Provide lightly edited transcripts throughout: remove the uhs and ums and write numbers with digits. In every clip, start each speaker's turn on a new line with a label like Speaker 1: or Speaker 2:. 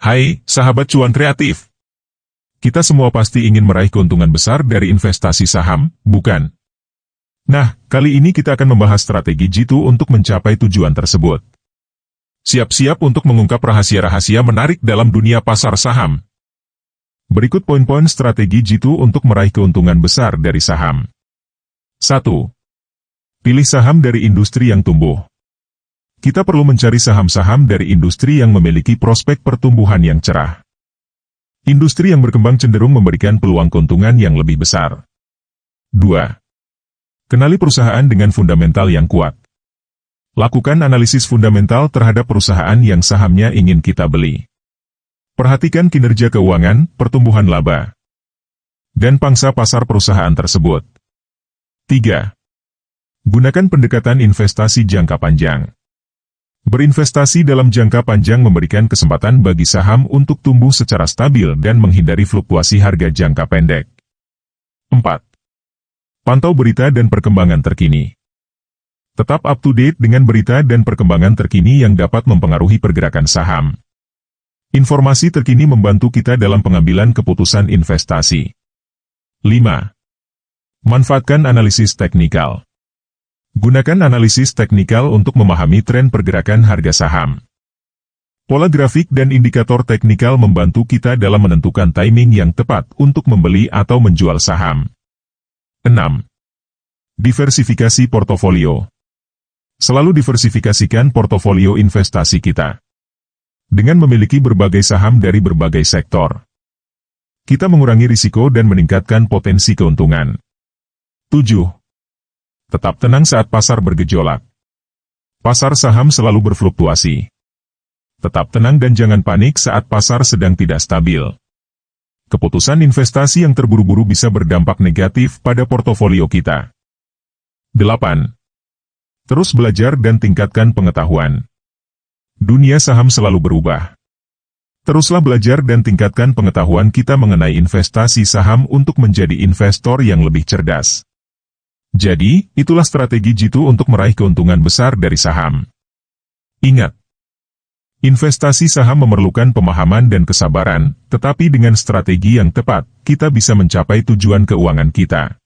Speaker 1: Hai, sahabat cuan kreatif. Kita semua pasti ingin meraih keuntungan besar dari investasi saham, bukan? Nah, kali ini kita akan membahas strategi Jitu untuk mencapai tujuan tersebut. Siap-siap untuk mengungkap rahasia-rahasia menarik dalam dunia pasar saham. Berikut poin-poin strategi Jitu untuk meraih keuntungan besar dari saham. 1. Pilih saham dari industri yang tumbuh. Kita perlu mencari saham-saham dari industri yang memiliki prospek pertumbuhan yang cerah. Industri yang berkembang cenderung memberikan peluang keuntungan yang lebih besar. 2. Kenali perusahaan dengan fundamental yang kuat. Lakukan analisis fundamental terhadap perusahaan yang sahamnya ingin kita beli. Perhatikan kinerja keuangan, pertumbuhan laba, dan pangsa pasar perusahaan tersebut. 3. Gunakan pendekatan investasi jangka panjang. Berinvestasi dalam jangka panjang memberikan kesempatan bagi saham untuk tumbuh secara stabil dan menghindari fluktuasi harga jangka pendek. 4. Pantau berita dan perkembangan terkini. Tetap up to date dengan berita dan perkembangan terkini yang dapat mempengaruhi pergerakan saham. Informasi terkini membantu kita dalam pengambilan keputusan investasi. 5. Manfaatkan analisis teknikal. Gunakan analisis teknikal untuk memahami tren pergerakan harga saham. Pola grafik dan indikator teknikal membantu kita dalam menentukan timing yang tepat untuk membeli atau menjual saham. 6. Diversifikasi portofolio. Selalu diversifikasikan portofolio investasi kita. Dengan memiliki berbagai saham dari berbagai sektor, kita mengurangi risiko dan meningkatkan potensi keuntungan. 7. Tetap tenang saat pasar bergejolak. Pasar saham selalu berfluktuasi. Tetap tenang dan jangan panik saat pasar sedang tidak stabil. Keputusan investasi yang terburu-buru bisa berdampak negatif pada portofolio kita. 8. Terus belajar dan tingkatkan pengetahuan. Dunia saham selalu berubah. Teruslah belajar dan tingkatkan pengetahuan kita mengenai investasi saham untuk menjadi investor yang lebih cerdas. Jadi, itulah strategi Jitu untuk meraih keuntungan besar dari saham. Ingat, investasi saham memerlukan pemahaman dan kesabaran, tetapi dengan strategi yang tepat, kita bisa mencapai tujuan keuangan kita.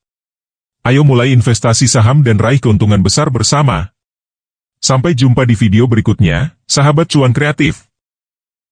Speaker 1: Ayo mulai investasi saham dan raih keuntungan besar bersama. Sampai jumpa di video berikutnya, sahabat cuan kreatif.